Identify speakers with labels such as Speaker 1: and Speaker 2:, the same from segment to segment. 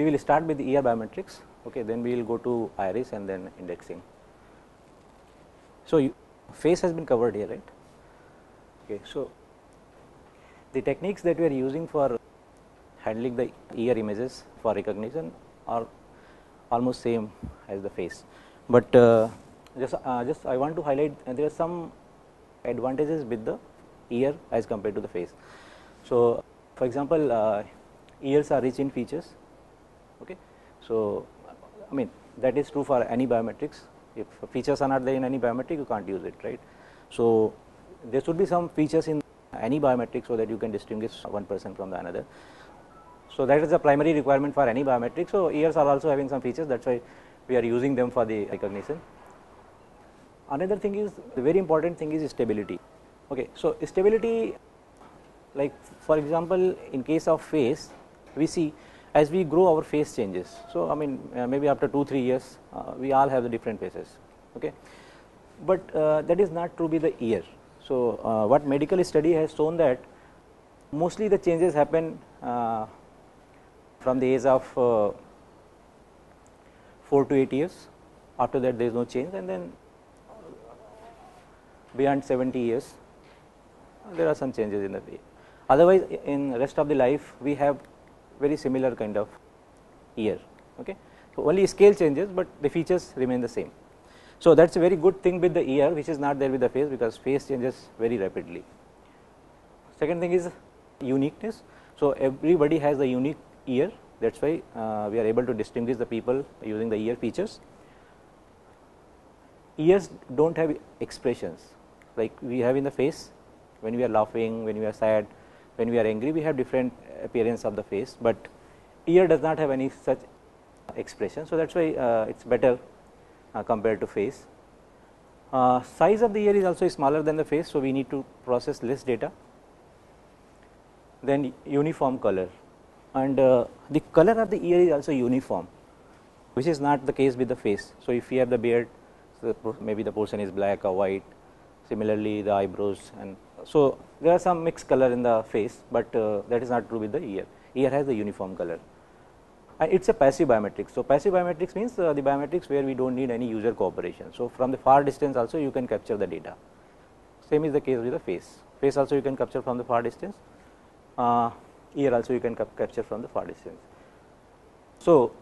Speaker 1: we will start with the ear biometrics, okay, then we will go to iris and then indexing. So, face has been covered here, right. Okay, so, the techniques that we are using for handling the ear images for recognition are almost same as the face, but just I want to highlight there are some advantages with the ear as compared to the face. So, for example, ears are rich in features, okay. So, I mean that is true for any biometrics. If features are not there in any biometric, you can't use it, right. So, there should be some features in any biometric so that you can distinguish one person from the another. So, that is the primary requirement for any biometric. So, ears are also having some features, that is why we are using them for the recognition. Another thing is, the very important thing is stability. Okay. So, stability, like for example, in case of face, we see as we grow our face changes. So, I mean maybe after 2-3 years we all have the different faces, okay. But that is not true with the ear. So, what medical study has shown that mostly the changes happen from the age of 4 to 8 years. After that there is no change, and then beyond 70 years there are some changes in the ear. Otherwise, in rest of the life we have very similar kind of ear, okay. So, only scale changes, but the features remain the same. So, that is a very good thing with the ear, which is not there with the face, because face changes very rapidly. Second thing is uniqueness. So, everybody has a unique ear, that is why we are able to distinguish the people using the ear features. Ears do not have expressions like we have in the face. When we are laughing, when we are sad, when we are angry, we have different appearance of the face, but ear does not have any such expression. So, that is why it is better compared to face. Size of the ear is also smaller than the face, so we need to process less data. Then uniform color, and the color of the ear is also uniform, which is not the case with the face. So, if you have the beard, so maybe the portion is black or white, similarly the eyebrows, and so there are some mixed color in the face, but that is not true with the ear. Ear has the uniform color, and it is a passive biometrics. So, passive biometrics means the biometrics where we do not need any user cooperation. So, from the far distance also you can capture the data. Same is the case with the face. Face also you can capture from the far distance, ear also you can capture from the far distance. So,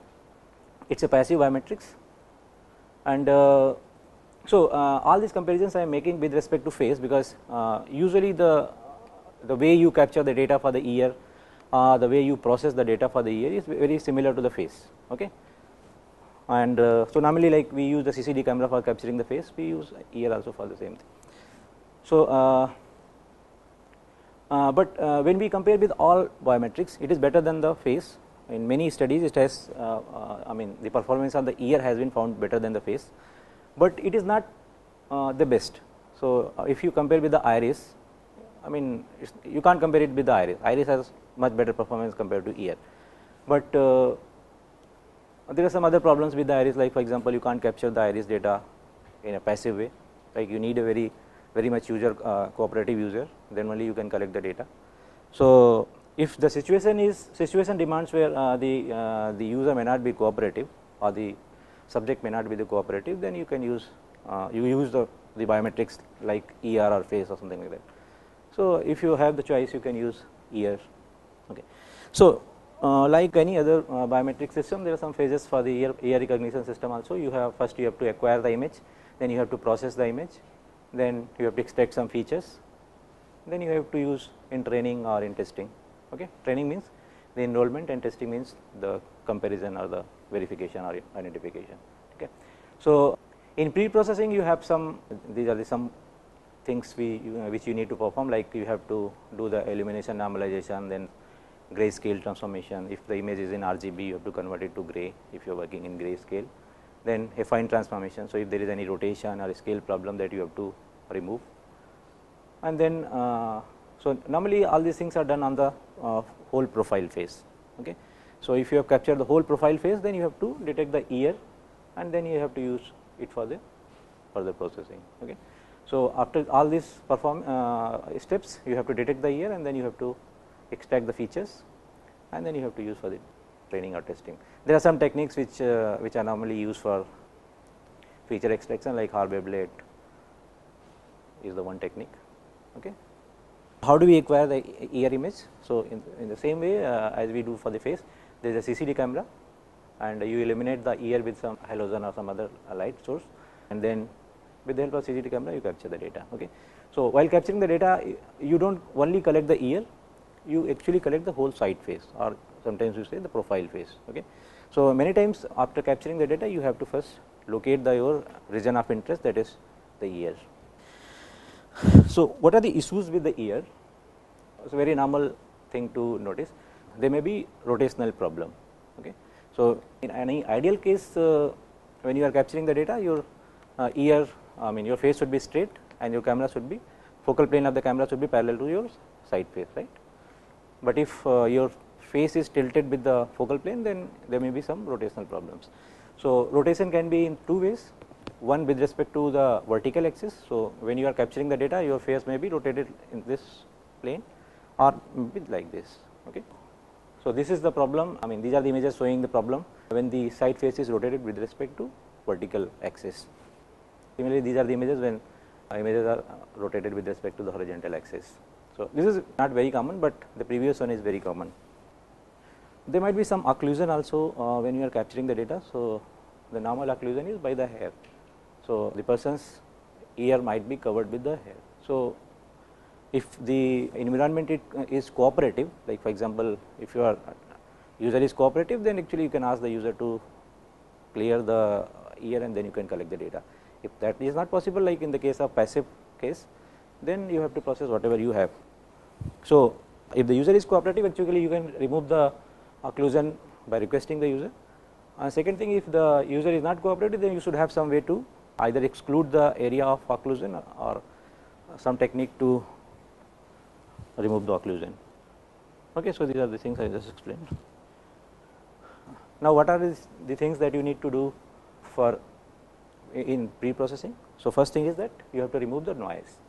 Speaker 1: it is a passive biometrics, and so all these comparisons I am making with respect to face, because usually the way you capture the data for the ear, the way you process the data for the ear is very similar to the face, okay. And so normally like we use the CCD camera for capturing the face, we use ear also for the same thing. So, but when we compare with all biometrics, it is better than the face. In many studies it has I mean the performance of the ear has been found better than the face, but it is not the best. So, if you compare with the iris, I mean you can't compare it with the iris. Iris has much better performance compared to ear, but there are some other problems with the iris, like for example you can't capture the iris data in a passive way, like you need a very much user cooperative user, then only you can collect the data. So, if the situation demands where the user may not be cooperative or the subject may not be the cooperative, then you can use the biometrics like ear or face or something like that. So, if you have the choice, you can use ear, okay. So, like any other biometric system, there are some phases for the ear recognition system also. You have first you have to acquire the image, then you have to process the image, then you have to extract some features, then you have to use in training or in testing, okay. Training means the enrollment, and testing means the comparison or the verification or identification, okay. So, in pre-processing you have some, these are some things which you need to perform, like you have to do the illumination normalization, then grayscale transformation. If the image is in RGB, you have to convert it to gray if you are working in grayscale, then affine transformation. So, if there is any rotation or scale problem that you have to remove, and then so normally all these things are done on the whole profile phase, okay. So, if you have captured the whole profile phase, then you have to detect the ear, and then you have to use it for the further processing, okay. So, after all these steps, you have to detect the ear, and then you have to extract the features, and then you have to use for it. training or testing. There are some techniques which are normally used for feature extraction, like Hough is the one technique. Okay. How do we acquire the ear image? So, in the same way as we do for the face, there is a CCD camera, and you illuminate the ear with some halogen or some other light source, and then with the help of CCD camera you capture the data. Okay. So, while capturing the data, you do not only collect the ear, you actually collect the whole side face, or sometimes you say the profile face. Okay. So, many times after capturing the data, you have to first locate your region of interest, that is the ear. So, what are the issues with the ear? It is a very normal thing to notice. There may be rotational problem. Okay. So, in any ideal case, when you are capturing the data, your ear, your face should be straight, and your camera should be, focal plane of the camera should be parallel to your side face, right. But if your face is tilted with the focal plane, then there may be some rotational problems. So, rotation can be in two ways. One with respect to the vertical axis. So, when you are capturing the data, your face may be rotated in this plane or maybe like this. Okay. So, this is the problem. These are the images showing the problem when the side face is rotated with respect to vertical axis. Similarly, these are the images when images are rotated with respect to the horizontal axis. So, this is not very common, but the previous one is very common. There might be some occlusion also when you are capturing the data. So, the normal occlusion is by the hair. So, the person's ear might be covered with the hair. So, if the environment is cooperative, like for example, if your user is cooperative, then actually you can ask the user to clear the ear and then you can collect the data. If that is not possible, like in the case of passive case, then you have to process whatever you have. So, if the user is cooperative, actually you can remove the occlusion by requesting the user. Second thing, if the user is not cooperative, then you should have some way to either exclude the area of occlusion or some technique to remove the occlusion. Okay, so, these are the things I just explained. Now, what are the things that you need to do for in pre-processing? So, first thing is that you have to remove the noise.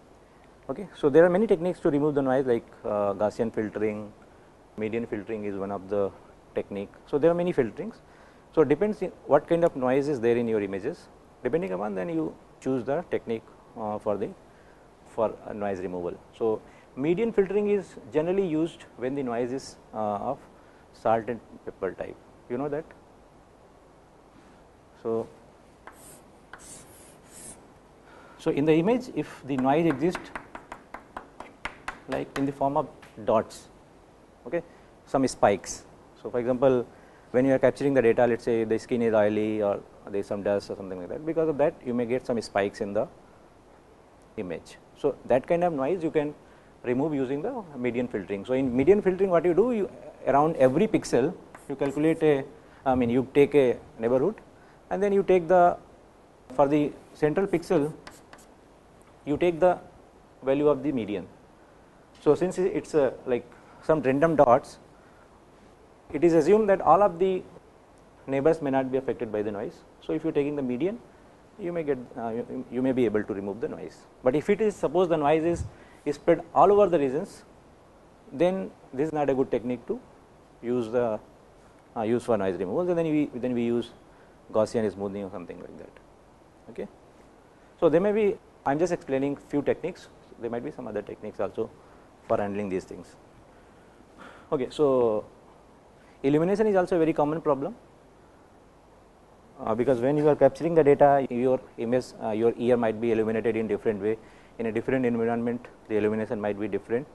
Speaker 1: Okay. So, there are many techniques to remove the noise, like Gaussian filtering, median filtering is one of the technique. So, there are many filterings. So, depends what kind of noise is there in your images. Depending upon, then you choose the technique for noise removal. So, median filtering is generally used when the noise is of salt and pepper type. You know that. So, in the image, if the noise exists like in the form of dots, okay, some spikes. So, for example, when you are capturing the data, let us say the skin is oily or there is some dust or something like that, because of that you may get some spikes in the image. So, that kind of noise you can remove using the median filtering. So, in median filtering, what you do, you around every pixel you calculate you take a neighborhood, and then you take for the central pixel you take the value of the median. So, since it is like some random dots, it is assumed that all of the neighbors may not be affected by the noise. So, if you are taking the median, you may get you may be able to remove the noise. But if it is, suppose the noise is spread all over the regions, then this is not a good technique to use for noise removal. And then we use Gaussian smoothing or something like that. Okay. So, there may be, I am just explaining few techniques. There might be some other techniques also for handling these things. Okay. So, illumination is also a very common problem, because when you are capturing the data, your image, your ear might be illuminated in different way. In a different environment, the illumination might be different.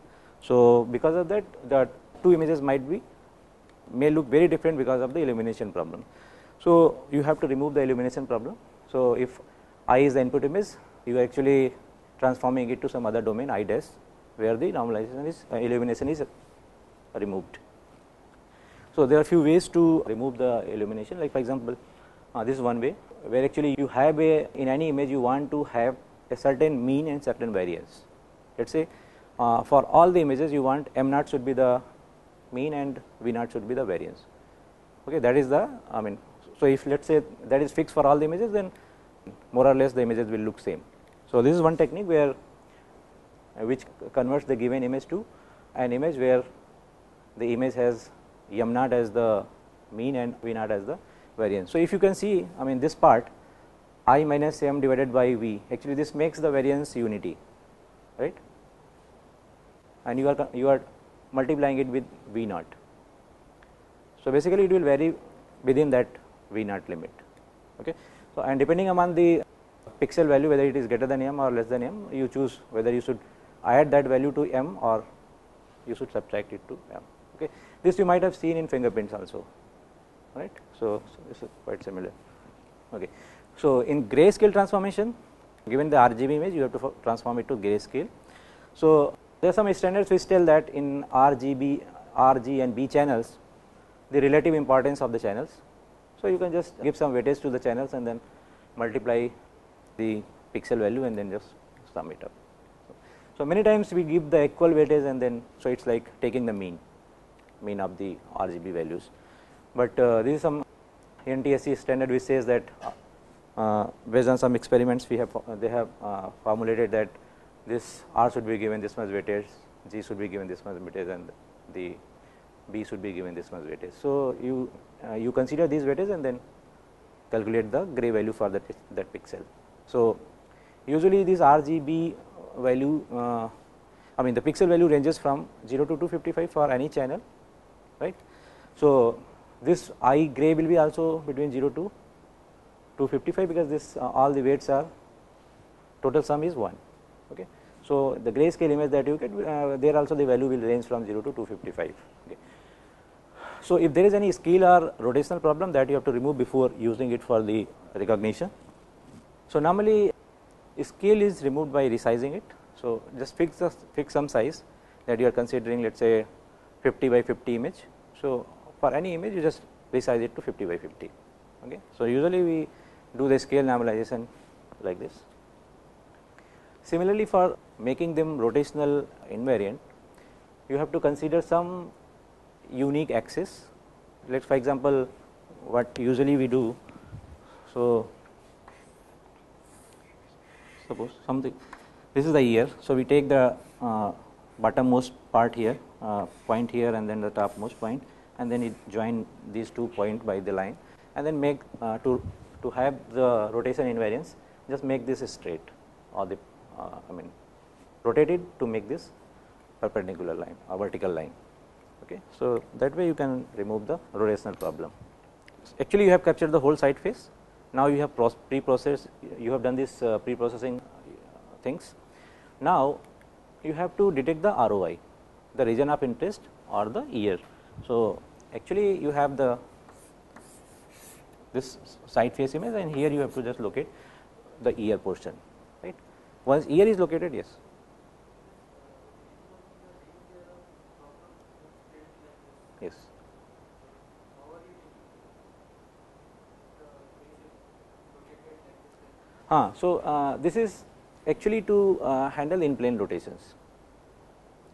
Speaker 1: So, because of that, the two images may look very different because of the illumination problem. So, you have to remove the illumination problem. So, if I is the input image, you are actually transforming it to some other domain I dash, where the normalization is illumination is removed. So, there are few ways to remove the illumination, like for example, this is one way where actually you have in any image you want to have a certain mean and certain variance. Let us say for all the images you want m naught should be the mean and v naught should be the variance. Okay, that is the so if let us say that is fixed for all the images, then more or less the images will look same. So, this is one technique where which converts the given image to an image where the image has m naught as the mean and V naught as the variance. So, if you can see, I mean this part I minus m divided by V, actually this makes the variance unity, right, and you are multiplying it with V naught. So, basically it will vary within that V naught limit. Okay. So, and depending upon the pixel value, whether it is greater than m or less than m, you choose whether you should add that value to m or you should subtract it to m. Okay. This you might have seen in fingerprints also, right. So, this is quite similar. Okay. So, in grayscale transformation, given the RGB image, you have to transform it to grayscale. So, there are some standards which tell that in RGB, RG and B channels, the relative importance of the channels. So, you can just give some weightage to the channels and then multiply the pixel value and then just sum it up. So, many times we give the equal weightage and then, so it is like taking the mean of the RGB values. But this is some NTSC standard which says that based on some experiments they have formulated that this R should be given this much weightage, G should be given this much weightage, and the B should be given this much weightage. So, you consider these weightages and then calculate the gray value for that pixel. So, usually this RGB value, I mean the pixel value ranges from 0 to 255 for any channel, right. So, this I gray will be also between 0 to 255 because this all the weights are total sum is 1. Okay. So, the grayscale image that you get there also the value will range from 0 to 255. Okay. So, if there is any scale or rotational problem that you have to remove before using it for the recognition. So, normally scale is removed by resizing it. So, just fix some size that you are considering, let us say 50 by 50 image. So, for any image you just resize it to 50 by 50. Okay. So, usually we do the scale normalization like this. Similarly, for making them rotational invariant, you have to consider some unique axis. Let us for example, what usually we do. So, suppose something, this is the ear. So, we take the bottommost part here, point here and then the topmost point, and then it join these 2 points by the line, and then make to have the rotation invariance, just make this straight or the I mean rotate it to make this perpendicular line or vertical line. Okay. So, that way you can remove the rotational problem. Actually, you have captured the whole side face. Now, you have pre-processed, you have done this pre-processing things. Now, you have to detect the ROI, the region of interest or the ear. So, actually you have this side face image, and here you have to just locate the ear portion, right. Once ear is located, yes. Yes. So, this is actually to handle in plane rotations.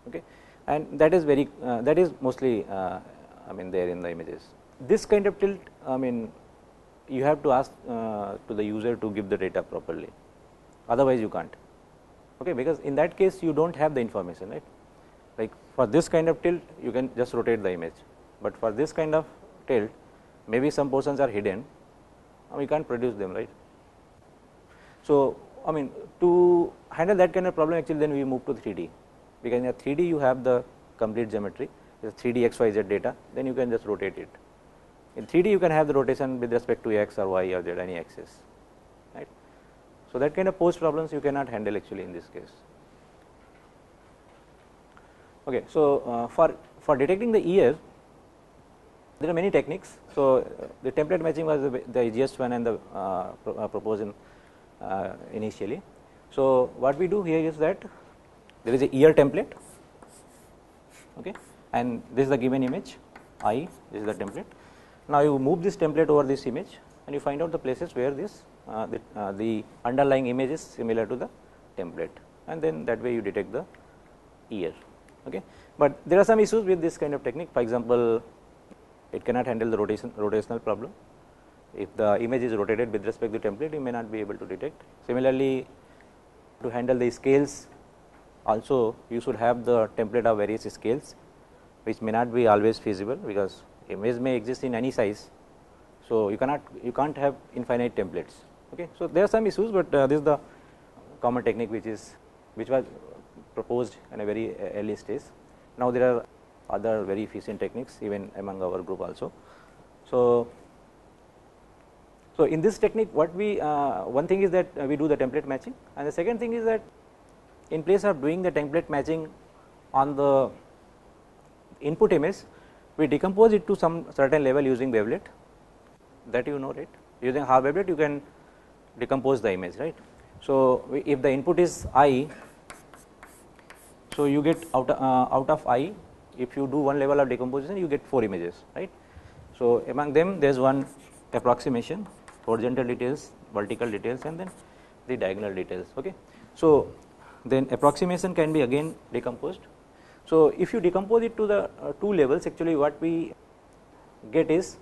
Speaker 1: Okay. And that is very that is mostly I mean there in the images. This kind of tilt, I mean you have to ask to the user to give the data properly, otherwise you can't. Okay, because in that case you do not have the information, right. Like for this kind of tilt you can just rotate the image, but for this kind of tilt maybe some portions are hidden, we can't produce them, right. So, I mean to handle that kind of problem, actually then we move to 3D, because in 3D you have the complete geometry, is 3D XYZ data, then you can just rotate it. In 3D you can have the rotation with respect to X or Y or Z, any axis, right. So, that kind of post problems you cannot handle actually in this case. Okay. So, for detecting the ear, there are many techniques. So, the template matching was the easiest one and the proposed initially. So, what we do here is that there is a ear template, okay, and this is the given image I, this is the template. Now, you move this template over this image and you find out the places where this the underlying image is similar to the template, and then that way you detect the ear. Okay. But there are some issues with this kind of technique. For example, it cannot handle the rotational problem. If the image is rotated with respect to template, you may not be able to detect. Similarly, to handle the scales, also you should have the template of various scales, which may not be always feasible, because image may exist in any size. So, you can't have infinite templates. Okay. So, there are some issues, but this is the common technique which was proposed in a very early stage. Now, there are other very efficient techniques even among our group also. So, in this technique what we one thing is that we do the template matching, and the second thing is that in place of doing the template matching on the input image, we decompose it to some certain level using wavelet, that you know, right. Using Hough wavelet you can decompose the image, right. So, if the input is I, so you get out of I, if you do one level of decomposition you get 4 images, right. So, among them there is one approximation, horizontal details, vertical details, and then the diagonal details. Okay. So, then approximation can be again decomposed. So, if you decompose it to the 2 levels, actually what we get is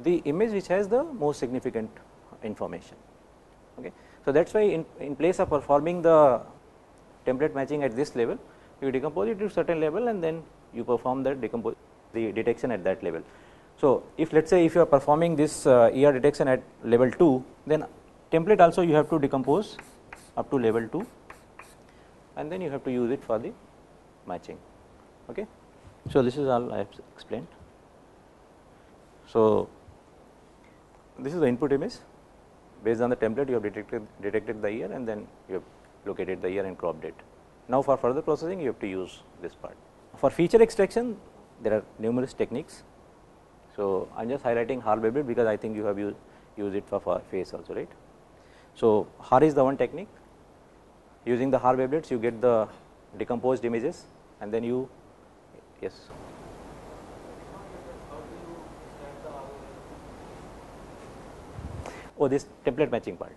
Speaker 1: the image which has the most significant information. Okay. So, that is why in place of performing the template matching at this level, you decompose it to certain level and then you perform the detection at that level. So, if let us say if you are performing this ER detection at level 2, then template also you have to decompose up to level 2 and then you have to use it for the matching. Okay. So, this is all I have explained. So, this is the input image. Based on the template you have detected the ear and then you have located the ear and cropped it. Now, for further processing you have to use this part. For feature extraction there are numerous techniques. So, I am just highlighting Hough wavelet because I think you have used it for face also, right. So, Hough is the one technique. Using the Hough wavelets you get the decomposed images and then you, yes. Oh, this template matching part.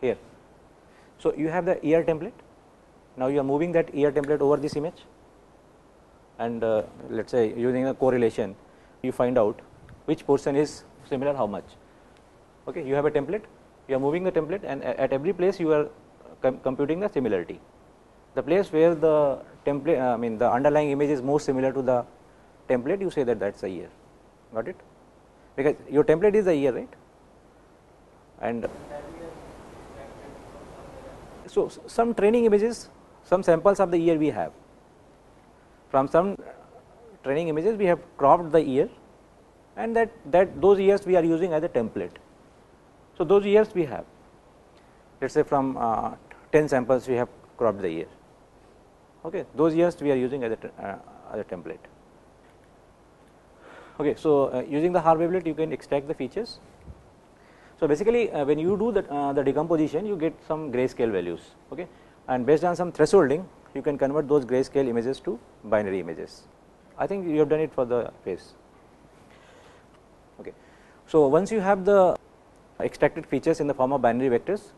Speaker 1: Here. So, you have the ear template. Now, you are moving that ear template over this image and let us say using a correlation you find out which portion is similar how much. Okay. You have a template, you are moving the template and at every place you are computing the similarity. The place where the template the underlying image is more similar to the template, you say that is the ear. Got it? Because your template is the ear, right. And so, some training images, some samples of the ear we have. From some training images we have cropped the ear and those ears we are using as a template. So, those ears we have, let us say from 10 samples we have cropped the ear. Okay. Those ears we are using as a template. Okay. So, using the Hough wavelet you can extract the features. So, basically when you do the decomposition you get some grayscale values, okay, and based on some thresholding you can convert those grayscale images to binary images. I think you have done it for the face. Okay. So, once you have the extracted features in the form of binary vectors,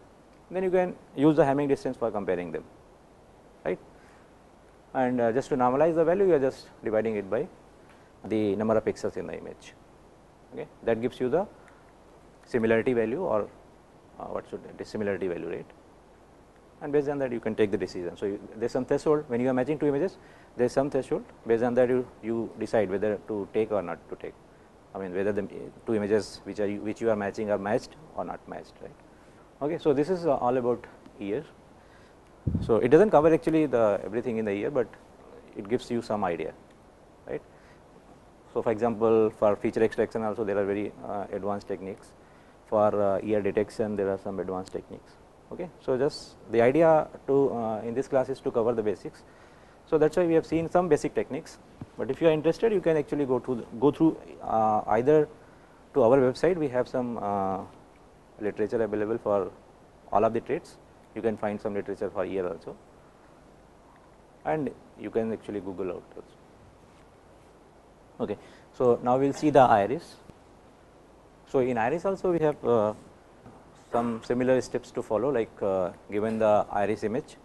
Speaker 1: then you can use the Hamming distance for comparing them, right. And just to normalize the value you are just dividing it by the number of pixels in the image. Okay. That gives you the similarity value or what should the similarity value rate, and based on that you can take the decision. So, there is some threshold when you are matching 2 images, there is some threshold, based on that you decide whether to take or not to take. Whether the 2 images which you are matching are matched or not matched, right. Okay. So, this is all about ear. So, it does not cover actually everything in the ear, but it gives you some idea, right. So, for example, for feature extraction also there are very advanced techniques. For ear detection there are some advanced techniques. Okay. So, just the idea to in this class is to cover the basics. So, that is why we have seen some basic techniques, but if you are interested you can actually go through either to our website. We have some literature available for all of the traits. You can find some literature for ear also, and you can actually Google out also. Okay. So, now we will see the iris. So, in iris also we have some similar steps to follow, like given the iris image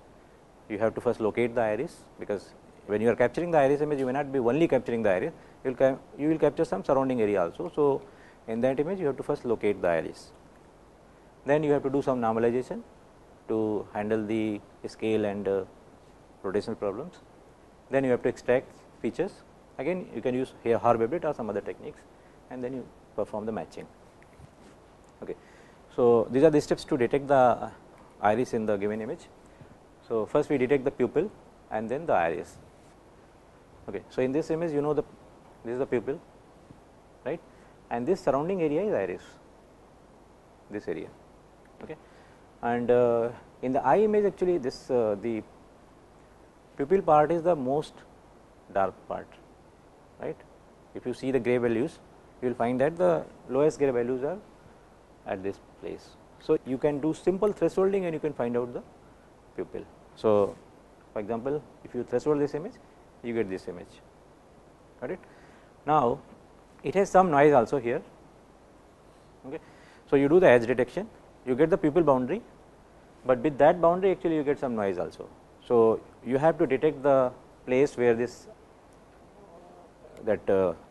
Speaker 1: you have to first locate the iris, because when you are capturing the iris image you may not be only capturing the iris, you will capture some surrounding area also. So, in that image you have to first locate the iris, then you have to do some normalization to handle the scale and rotational problems. Then you have to extract features. Again you can use here Hough or some other techniques, and then you perform the matching. Okay. So, these are the steps to detect the iris in the given image. So, first we detect the pupil and then the iris. Okay. So, in this image this is the pupil, right, and this surrounding area is iris, this area. Okay. And in the eye image actually this the pupil part is the most dark part, right. If you see the gray values, you will find that the lowest gray values are at this place. So, you can do simple thresholding and you can find out the pupil. So, for example, if you threshold this image, you get this image, got it. Now, it has some noise also here. Okay. So, you do the edge detection, you get the pupil boundary, but with that boundary actually you get some noise also. So, you have to detect the place where this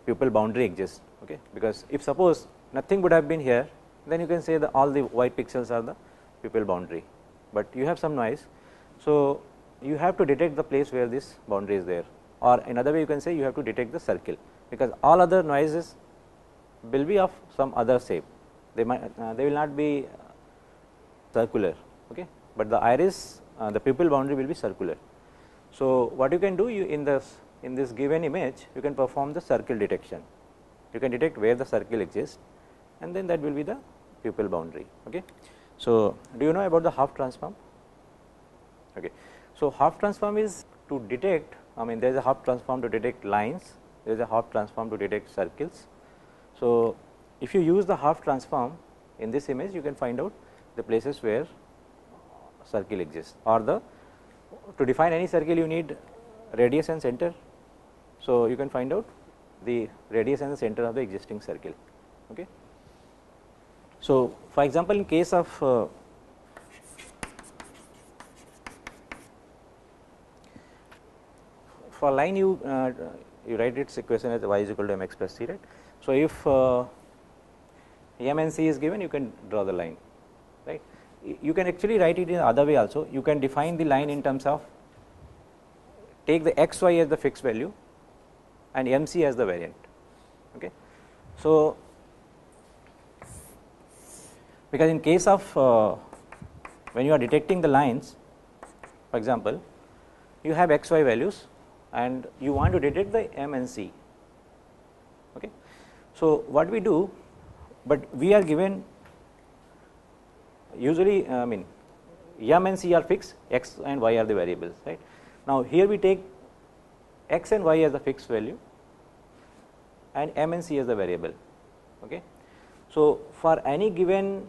Speaker 1: pupil boundary exists, okay, because if suppose nothing would have been here, then you can say that all the white pixels are the pupil boundary, but you have some noise. So, you have to detect the place where this boundary is there, or another way you can say you have to detect the circle, because all other noises will be of some other shape, they will not be circular, okay, but the iris the pupil boundary will be circular. So, what you can do, you in this given image you can perform the circle detection, you can detect where the circle exists, and then that will be the pupil boundary. Okay. So, do you know about the Hough transform? Okay. So, Hough transform is to detect, there is a Hough transform to detect lines, there is a Hough transform to detect circles. So, if you use the Hough transform in this image, you can find out the places where circle exists, or to define any circle you need radius and center. So, you can find out the radius and the center of the existing circle. Okay. So, for example, in case of for line you write its equation as y is equal to mx plus c, right. So, if m and c is given, you can draw the line, right. You can actually write it in the other way also, you can define the line in terms of take the x y as the fixed value and m c as the variant. Okay. So, because in case of when you are detecting the lines, for example, you have x y values and you want to detect the m and c. Okay. So, what we do, but we are given usually m and c are fixed, x and y are the variables, right. Now, here we take x and y as a fixed value and m and c as the variable. Okay. So, for any given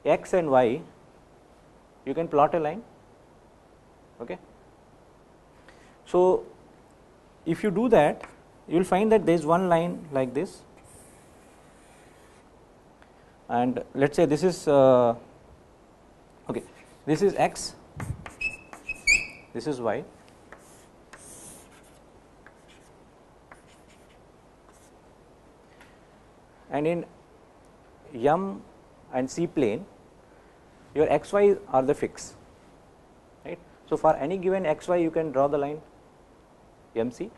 Speaker 1: x and y, you can plot a line. Okay. So, if you do that, you will find that there is one line like this, and let us say this is okay, this is x, this is y, and in m and c plane your x y are the fix, right. So, for any given x y you can draw the line m c.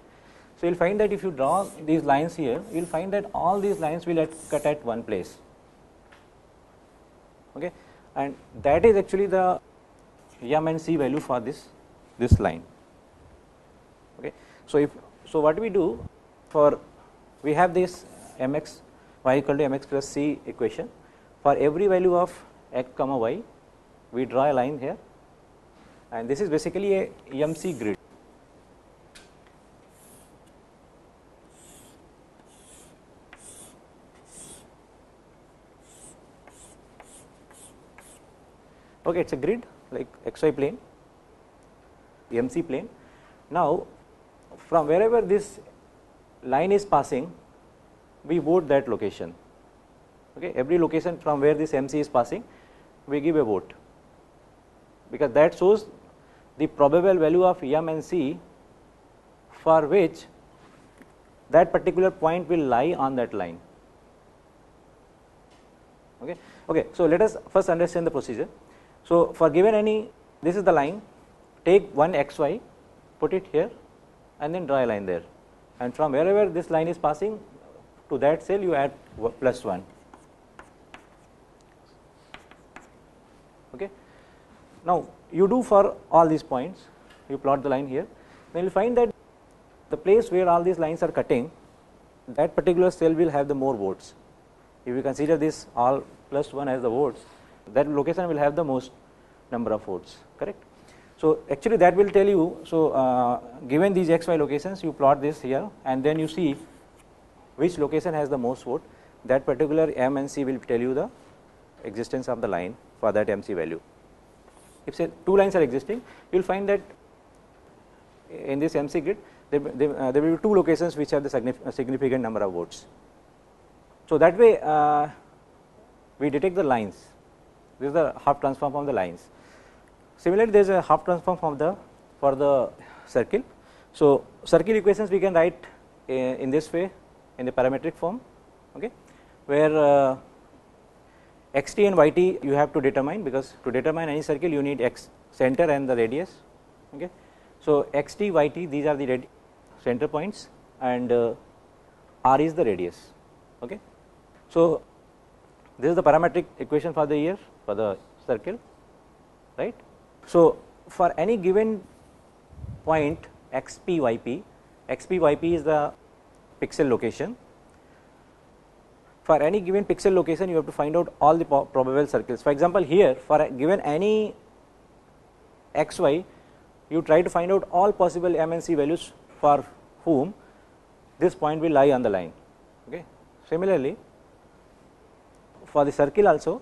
Speaker 1: So, you will find that if you draw these lines here, you will find that all these lines will cut at one place, okay, and that is actually the m and c value for this line. Okay. So, what we do, for we have this mx y equal to mx plus c equation, for every value of x comma y we draw a line here, and this is basically a MC grid. Okay, it is a grid like xy plane, MC plane. Now, from wherever this line is passing, we vote that location. Okay, every location from where this MC is passing, we give a vote, because that shows the probable value of m and c for which that particular point will lie on that line. Okay. Okay. So, let us first understand the procedure. So, for given any, this is the line, take one xy, put it here and then draw a line there, and from wherever this line is passing to that cell you add plus 1. Okay. Now, you do for all these points, you plot the line here, then you will find that the place where all these lines are cutting, that particular cell will have the more votes. If you consider this all plus 1 as the votes, that location will have the most number of votes, correct. So, actually that will tell you, so given these xy locations, you plot this here and then you see which location has the most vote, that particular M and C will tell you the existence of the line for that MC value. If say two lines are existing, you will find that in this MC grid there will be two locations which have the significant number of votes. So, that way we detect the lines. This is the Hough transform from the lines. Similarly, there is a Hough transform for the circle. So, circle equations we can write in this way in the parametric form, okay, where xt and yt you have to determine, because to determine any circle you need x center and the radius. Okay. So, xt yt these are the center points and r is the radius. Okay. So, this is the parametric equation for the year for the circle, right. So, for any given point xp yp, xp yp is the pixel location. For any given pixel location you have to find out all the probable circles. For example, here for a given any xy you try to find out all possible m and c values for whom this point will lie on the line. Okay. Similarly, for the circle also,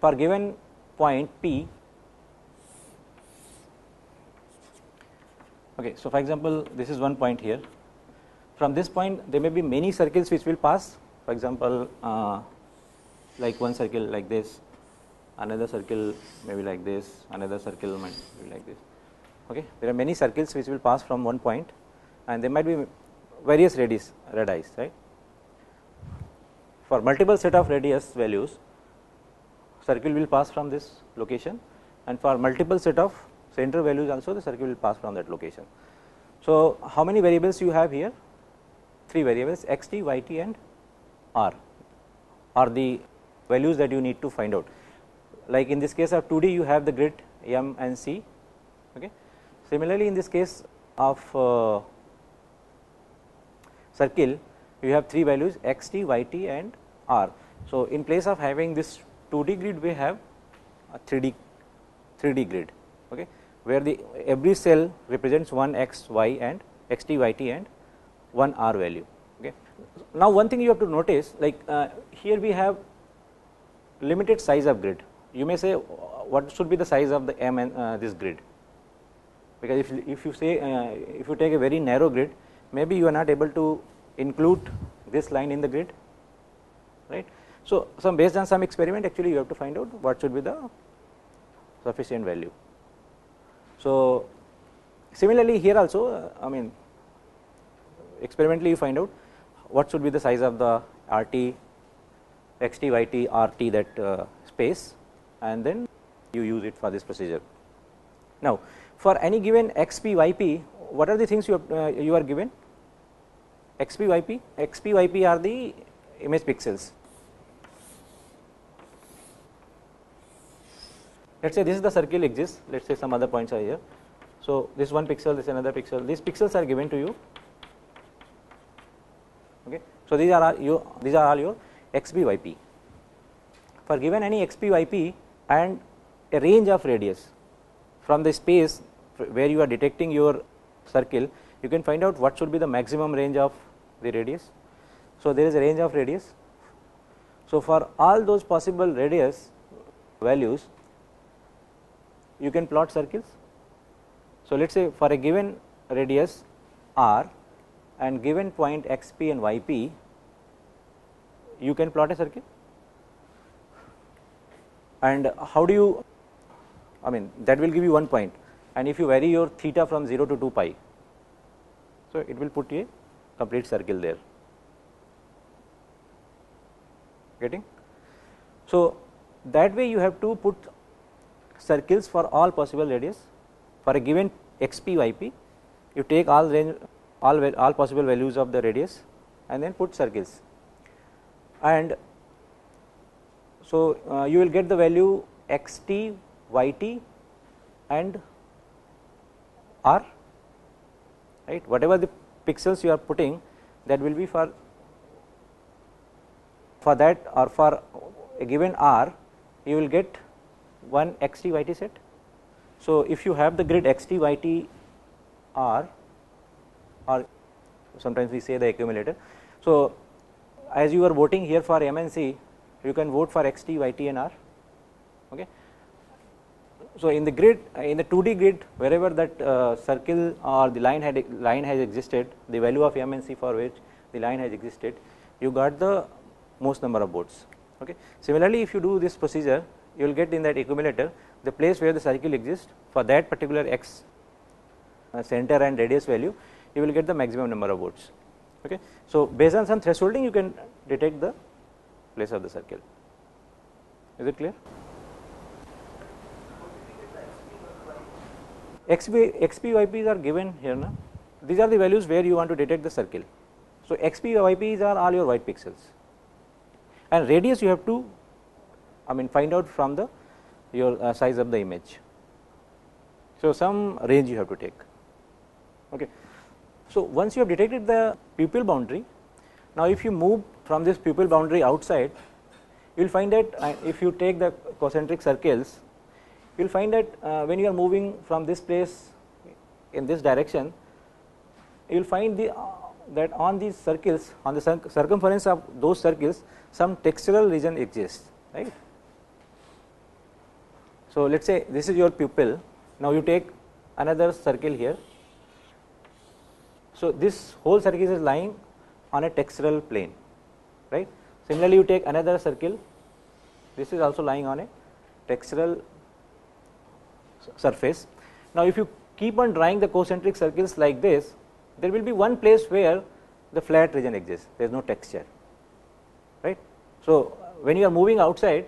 Speaker 1: for given point p, okay, so for example this is one point here, from this point there may be many circles which will pass. For example, like one circle like this, another circle maybe like this, another circle might be like this. Okay. There are many circles which will pass from one point and there might be various radii, right. For multiple set of radius values, circle will pass from this location, and for multiple set of center values also the circle will pass from that location. So, how many variables you have here? 3 variables xt, yt and r are the values that you need to find out. Like in this case of 2D you have the grid M and C. Okay. Similarly, in this case of circle you have 3 values xt, yt and r. So, in place of having this 2D grid we have a 3D grid, okay, where the every cell represents one x, y and xt, yt and one r value. Okay. Now, one thing you have to notice, like here we have limited size of grid. You may say what should be the size of the M and this grid, because if you say if you take a very narrow grid, maybe you are not able to include this line in the grid, right. So, based on some experiment actually you have to find out what should be the sufficient value. So, similarly here also I mean experimentally you find out what should be the size of the RT, XT, YT, RT that space, and then you use it for this procedure. Now, for any given XP, YP, what are the things you are given? XP, YP are the image pixels. Let us say this is the circle exists, let us say some other points are here. So, this one pixel, this another pixel, these pixels are given to you. Okay. So, these are all your XP, YP. For given any XP, YP and a range of radius from the space where you are detecting your circle, you can find out what should be the maximum range of the radius. So, there is a range of radius. So, for all those possible radius values you can plot circles. So, let us say for a given radius r and given point xp and yp, you can plot a circle. And how do you, I mean that will give you one point, and if you vary your theta from 0 to 2 pi, so it will put a complete circle there. Getting? So, that way you have to put circles for all possible radius for a given xp yp. You take all range all possible values of the radius and then put circles, and so you will get the value xt, yt and r, right. Whatever the pixels you are putting, that will be for that, or for a given r you will get one xt yt set. So if you have the grid xt yt r, or sometimes we say the accumulator. So as you are voting here for M and C, you can vote for xt, yt and r. Okay. So in the grid, in the 2D grid, wherever that circle or the line has existed, the value of M and C for which the line has existed, you got the most number of votes. Okay. Similarly, if you do this procedure, you will get in that accumulator the place where the circle exists for that particular x center and radius value, you will get the maximum number of votes. Okay. So based on some thresholding, you can detect the place of the circle. Is it clear? XP YPs are given here now. These are the values where you want to detect the circle. So XP YPs are all your white pixels, and radius you have to find out from the your size of the image. So some range you have to take. Okay. So once you have detected the pupil boundary, now if you move from this pupil boundary outside, you will find that if you take the concentric circles, you will find that when you are moving from this place in this direction, you will find that on these circles, on the circumference of those circles, some textural region exists, right. So let us say this is your pupil. Now you take another circle here. So this whole circle is lying on a textural plane, right. Similarly, you take another circle. This is also lying on a textural surface. Now if you keep on drawing the concentric circles like this, there will be one place where the flat region exists, there is no texture, right. So when you are moving outside,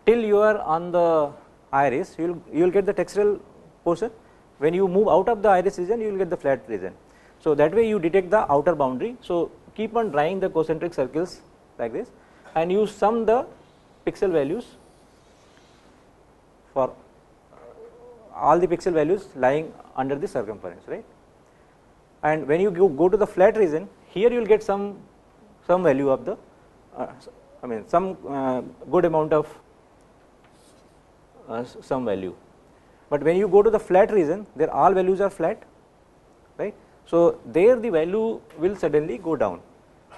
Speaker 1: till you are on the iris, you will get the textural portion. When you move out of the iris region, you will get the flat region. So that way you detect the outer boundary. So keep on drawing the concentric circles like this, and you sum the pixel values for all the pixel values lying under the circumference, right. And when you go to the flat region, here you will get some value of the some good amount of some value. But when you go to the flat region, there all values are flat, right. So there the value will suddenly go down.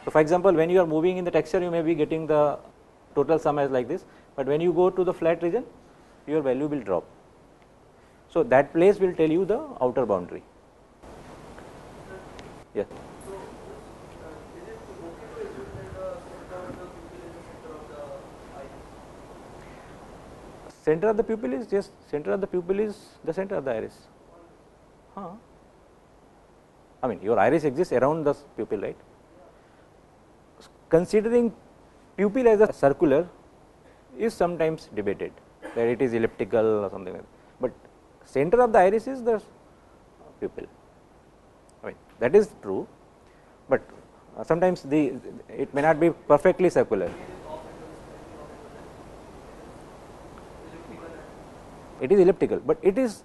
Speaker 1: So for example, when you are moving in the texture, you may be getting the total sum as like this, but when you go to the flat region, your value will drop. So that place will tell you the outer boundary. Yes.
Speaker 2: So, is it okay to assume that the center of the pupil is the center of the eye?
Speaker 1: Center of the pupil is the center of the iris. Your iris exists around the pupil, right. Considering pupil as a circular is sometimes debated, that it is elliptical or something like that, but center of the iris is the pupil. That is true, but sometimes it may not be perfectly circular. It is elliptical, but it is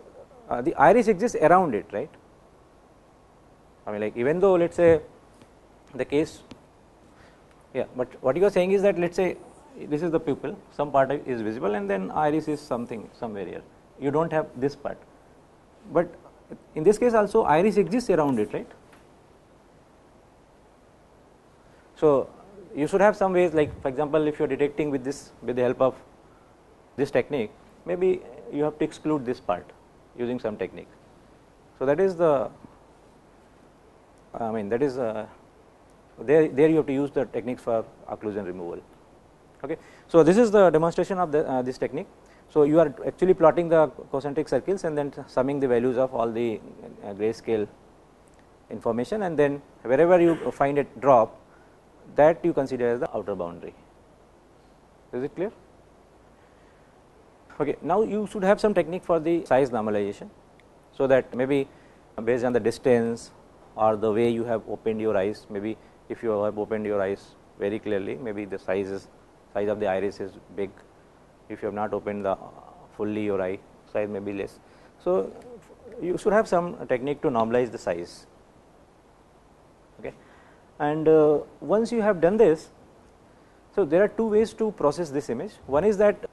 Speaker 1: the iris exists around it, right. Like even though let us say the case, but what you are saying is that let us say this is the pupil, some part is visible, and then iris is something somewhere here. You do not have this part, but in this case also iris exists around it, right. So you should have some ways, like for example, if you are detecting with the help of this technique, maybe you have to exclude this part using some technique. So that is the there you have to use the techniques for occlusion removal. Okay. So this is the demonstration of this technique. So you are actually plotting the concentric circles and then summing the values of all the grayscale information, and then wherever you find a drop, that you consider as the outer boundary. Is it clear? Okay. Now, you should have some technique for the size normalization. So, that maybe based on the distance or the way you have opened your eyes, maybe if you have opened your eyes very clearly, maybe the size of the iris is big. If you have not opened the fully your eye, size may be less. So, you should have some technique to normalize the size. Okay. And once you have done this, so there are two ways to process this image. One is that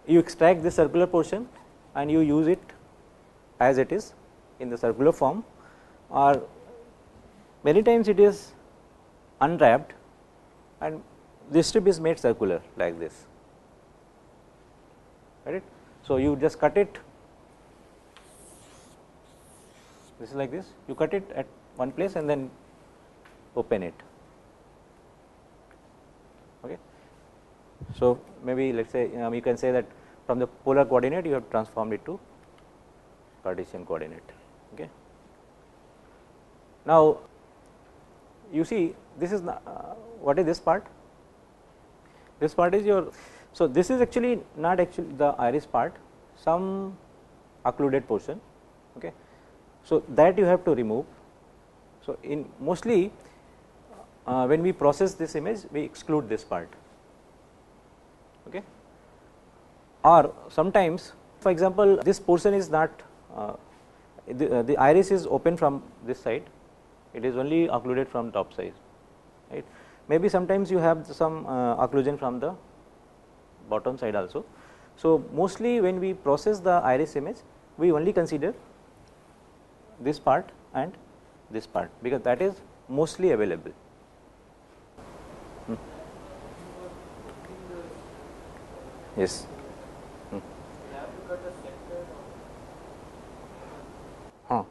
Speaker 1: you extract this circular portion and you use it as it is in the circular form, or many times it is unwrapped and this strip is made circular like this, right. So, you just cut it, this is like this, you cut it at one place and then open it. Okay. So, maybe let us say you can say that from the polar coordinate you have transformed it to Cartesian coordinate. Okay. Now, you see this is what is this part? This part is your, so this is actually not actually the iris part, some occluded portion. Okay. So, that you have to remove. So, in mostly when we process this image we exclude this part. Okay. Or sometimes, for example, this portion is not the iris is open from this side, it is only occluded from top side, right. Maybe sometimes you have some occlusion from the bottom side also. So, mostly when we process the iris image we only consider this part and this part, because that is mostly available. Yes.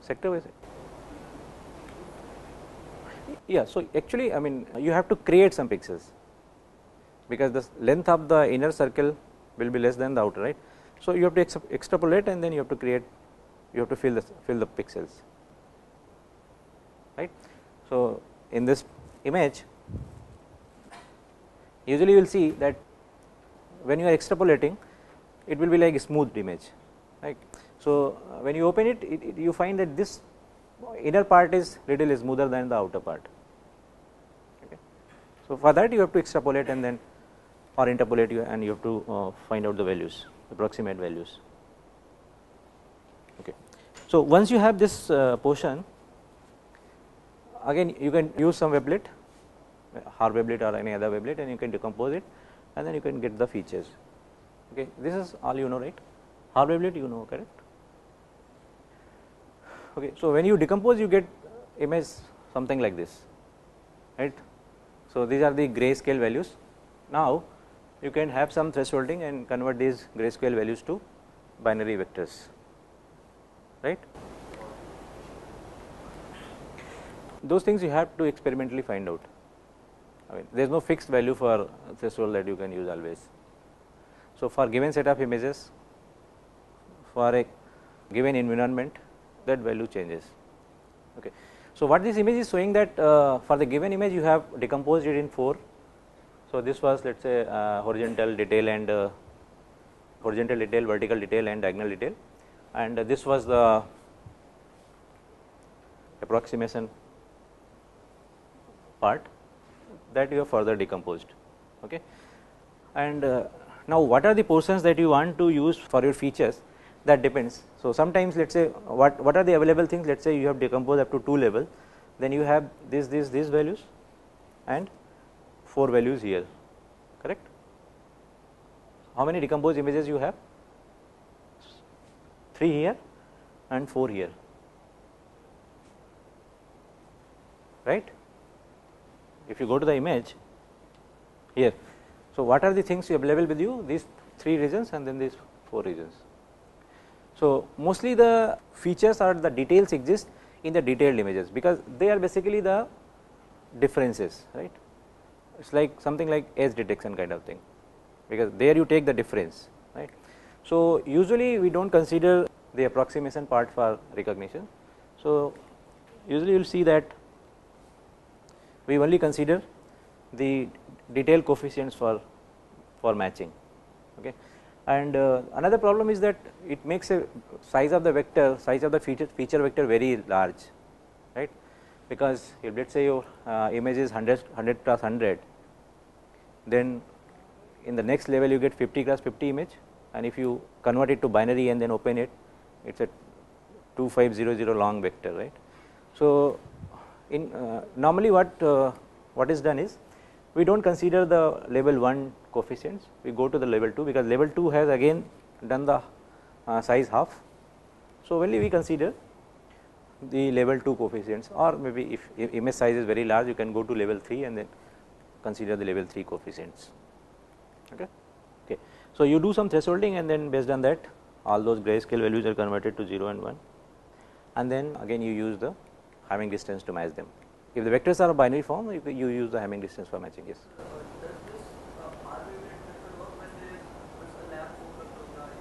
Speaker 1: Sector wise. Yeah. So, actually I mean you have to create some pixels, because the length of the inner circle will be less than the outer, right. So, you have to extrapolate and then you have to create, you have to fill the pixels, right. So, in this image usually you will see that when you are extrapolating it will be like a smoothed image, right. So, when you open it, you find that this inner part is little smoother than the outer part. Okay. So, for that you have to extrapolate and then or interpolate and you have to find out the values, approximate values. Okay. So, once you have this portion, again you can use some wavelet, Hough wavelet or any other wavelet, and you can decompose it and then you can get the features. Okay. This is all you know, right. Hough wavelet you know, correct. Okay. So, when you decompose you get image something like this, right. So, these are the grayscale values. Now, you can have some thresholding and convert these grayscale values to binary vectors, right. Those things you have to experimentally find out. I mean, there is no fixed value for threshold that you can use always. So, for given set of images, for a given environment, that value changes. Okay. So, what this image is showing that for the given image you have decomposed it in 4. So, this was let us say horizontal detail and horizontal detail, vertical detail and diagonal detail, and this was the approximation part that you have further decomposed. Okay. And now, what are the portions that you want to use for your features, that depends. So, sometimes let us say what are the available things, let us say you have decomposed up to 2 level, then you have these values and 4 values here, correct. How many decomposed images you have? 3 here and 4 here, right. If you go to the image here, so what are the things you have available with you? These 3 regions and then these 4 regions. So, mostly the features or the details exist in the detailed images, because they are basically the differences, right. It is like something like edge detection kind of thing, because there you take the difference, right. So, usually we do not consider the approximation part for recognition. So, usually you will see that we only consider the detail coefficients for matching. Okay. And another problem is that it makes a size of the vector, size of the feature vector very large, right, because if let us say your image is 100 cross 100, then in the next level you get 50 cross 50 image, and if you convert it to binary and then open it, it is a 2500 long vector, right. So, in normally what is done is we do not consider the level 1 coefficients, we go to the level 2, because level 2 has again done the size half. So, only we consider the level 2 coefficients, or maybe if image size is very large, you can go to level 3 and then consider the level 3 coefficients. Okay. Okay. So, you do some thresholding, and then based on that all those grayscale values are converted to 0 and 1, and then again you use the Hamming distance to match them. If the vectors are of binary form, you use the Hamming distance for matching. Yes.
Speaker 2: Does this R-wavelet method work when there is a lab focus on the eyes?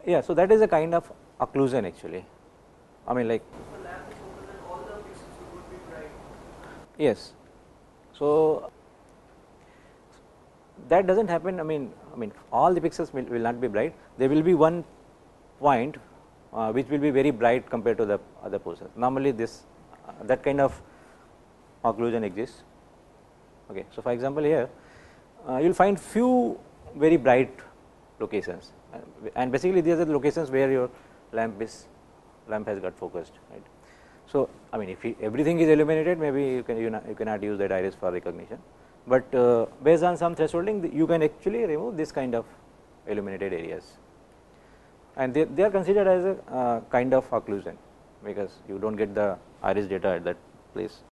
Speaker 1: Yeah. So, that is a kind of occlusion actually. I mean, like,
Speaker 2: If a lab is open, then all the pixels would be bright.
Speaker 1: yes. So, that does not happen. I mean all the pixels will not be bright. There will be one point which will be very bright compared to the other portions. Normally, this that kind of occlusion exists. Okay. So, for example, here you will find few very bright locations, and basically these are the locations where your lamp has got focused, right. So, I mean if everything is illuminated, maybe you cannot use that iris for recognition, but based on some thresholding you can actually remove this kind of illuminated areas, and they are considered as a kind of occlusion, because you do not get the iris data at that place.